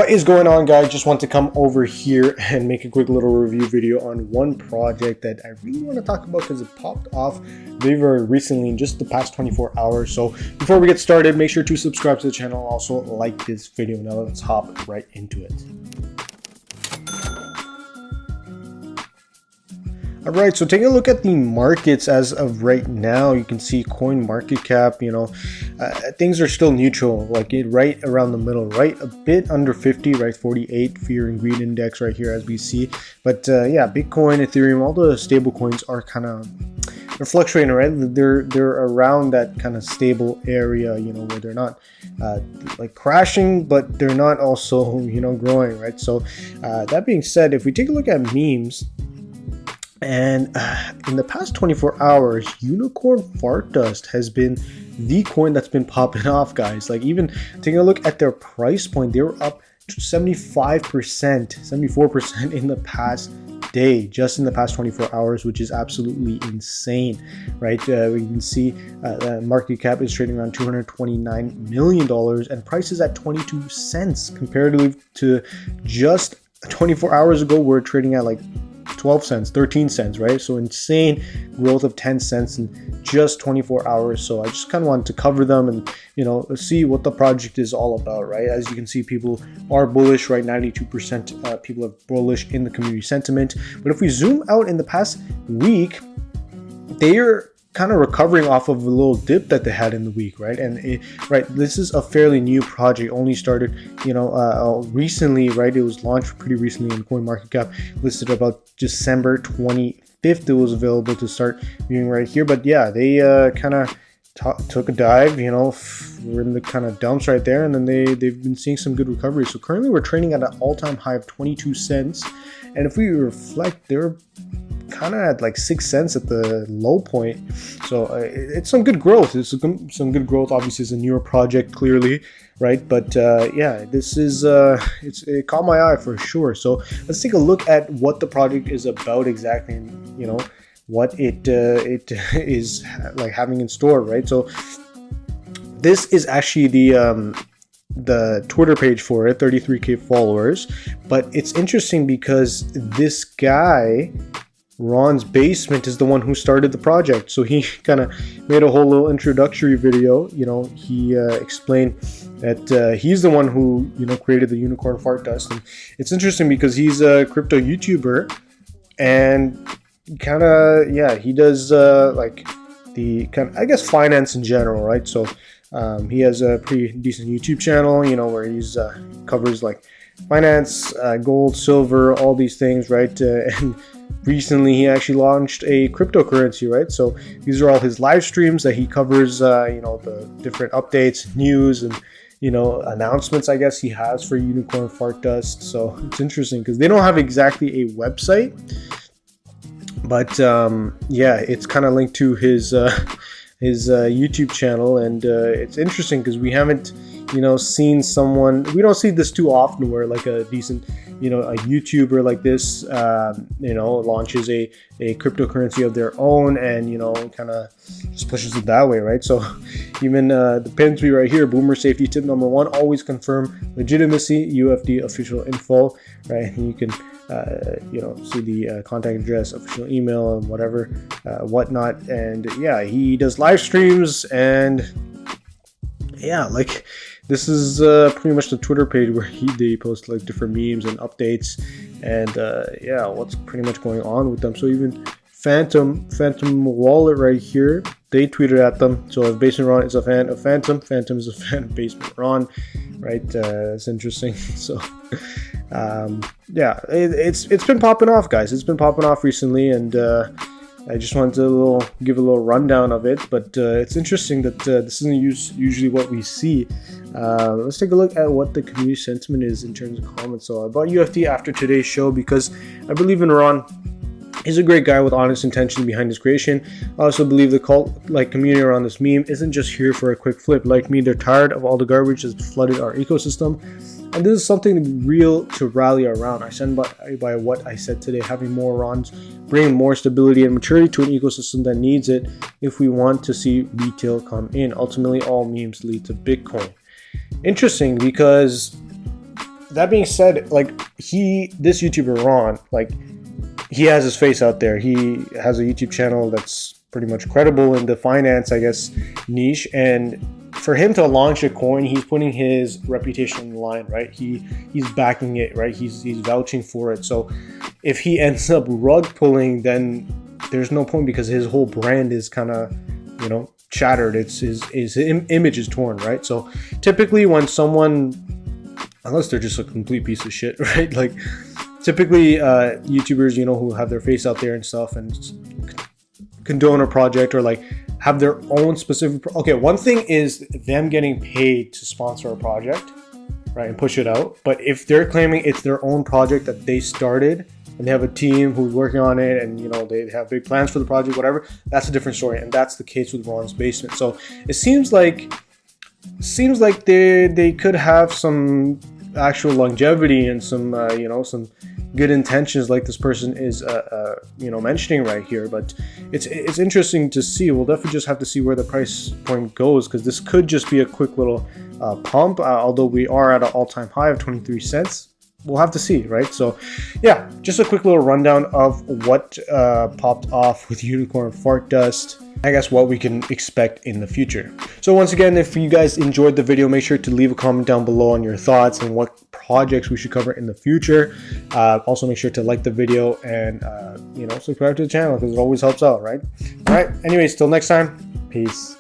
What is going on, guys? Just want to come over here and make a quick little review video on one project that I really want to talk about because it popped off very recently in just the past 24 hours. So before we get started, make sure to subscribe to the channel. Also like this video. Now let's hop right into it. All right, so taking a look at the markets as of right now, you can see coin market cap, things are still neutral, like right around the middle, right a bit under 50, right, 48 fear and greed index right here as we see. But yeah, Bitcoin, Ethereum, all the stable coins are they're fluctuating, right? They're around that kind of stable area, where they're not like crashing, but they're not also growing, right? So that being said, if we take a look at memes, and in the past 24 hours, Unicorn Fart Dust has been the coin that's been popping off, guys. Like, even taking a look at their price point, they were up to 75%, 74% in the past day, just in the past 24 hours, which is absolutely insane, right? We can see market cap is trading around $229 million and price is at 22 cents comparatively to just 24 hours ago. We're trading at like 12 cents, 13 cents, right? So insane growth of 10 cents in just 24 hours. So I just kind of wanted to cover them and, see what the project is all about, right? As you can see, people are bullish, right? 92% people are bullish in the community sentiment. But if we zoom out in the past week, they are kind of recovering off of a little dip that they had in the week, right? And this is a fairly new project, only started recently, right? It was launched pretty recently in CoinMarketCap, listed about December 25th. It was available to start viewing right here. But yeah, they kind of took a dive, we're in the kind of dumps right there, and then they've been seeing some good recovery. So currently we're trading at an all-time high of 22 cents, and if we reflect, they're kind of at like 6 cents at the low point. So it's some good growth. It's some good growth. Obviously, it's a newer project, clearly, right? But yeah, this is it caught my eye for sure. So let's take a look at what the project is about exactly, and what it is like having in store, right? So this is actually the Twitter page for it, 33k followers. But it's interesting because this guy, Ron's Basement, is the one who started the project. So he kind of made a whole little introductory video. He explained that he's the one who created the Unicorn Fart Dust. And it's interesting because he's a crypto YouTuber, and he does like the kind of, I guess, finance in general, right? So he has a pretty decent YouTube channel, where he's covers like finance, gold, silver, all these things, right? And recently he actually launched a cryptocurrency, right? So these are all his live streams that he covers, the different updates, news, and announcements, I guess, he has for Unicorn Fart Dust. So it's interesting because they don't have exactly a website, but yeah, it's kind of linked to his YouTube channel, and it's interesting because we haven't seen someone, we don't see this too often, where like a decent a YouTuber like this launches a cryptocurrency of their own, and kind of just pushes it that way, right? So even the pin tweet right here, boomer safety tip number 1, always confirm legitimacy, UFD official info, right? And you can see the contact address, official email, and whatever, whatnot. And yeah, he does live streams, and yeah, like this is pretty much the Twitter page where they post like different memes and updates, and yeah, what's pretty much going on with them. So even Phantom Wallet right here, they tweeted at them. So if Basement Ron is a fan of Phantom is a fan of Basement Ron, right? It's interesting. So yeah, it's been popping off, guys. It's been popping off recently, and I just wanted to give a little rundown of it. But it's interesting that this isn't usually what we see. Let's take a look at what the community sentiment is in terms of comments. So I bought UFD after today's show because I believe in Ron. He's a great guy with honest intention behind his creation. I also believe the cult-like community around this meme isn't just here for a quick flip. Like me, they're tired of all the garbage that's flooded our ecosystem. And this is something real to rally around. I stand by what I said today. Having more Rons bring more stability and maturity to an ecosystem that needs it if we want to see retail come in. Ultimately, all memes lead to Bitcoin. Interesting, because that being said, like this YouTuber Ron, like he has his face out there. He has a YouTube channel that's pretty much credible in the finance, I guess, niche. And for him to launch a coin, he's putting his reputation on the line, right? He's backing it, right? He's vouching for it. So if he ends up rug pulling, then there's no point, because his whole brand is kind of, you know, shattered. His image is torn, right? So typically when someone, unless they're just a complete piece of shit, right? Like typically YouTubers, you know, who have their face out there and stuff and condone a project or like have their own specific okay, one thing is them getting paid to sponsor a project, right, and push it out. But if they're claiming it's their own project that they started and they have a team who's working on it and, you know, they have big plans for the project, whatever, that's a different story. And that's the case with Ron's Basement. So it seems like they could have some actual longevity and some you know, some good intentions, like this person is you know, mentioning right here. But it's interesting to see. We'll definitely just have to see where the price point goes, because this could just be a quick little pump, although we are at an all-time high of 23 cents. We'll have to see, right? So yeah, just a quick little rundown of what popped off with Unicorn Fart Dust. I guess what we can expect in the future. So once again, if you guys enjoyed the video, make sure to leave a comment down below on your thoughts and what projects we should cover in the future. Also make sure to like the video and you know, subscribe to the channel, because it always helps out, right? All right, anyways, till next time, peace.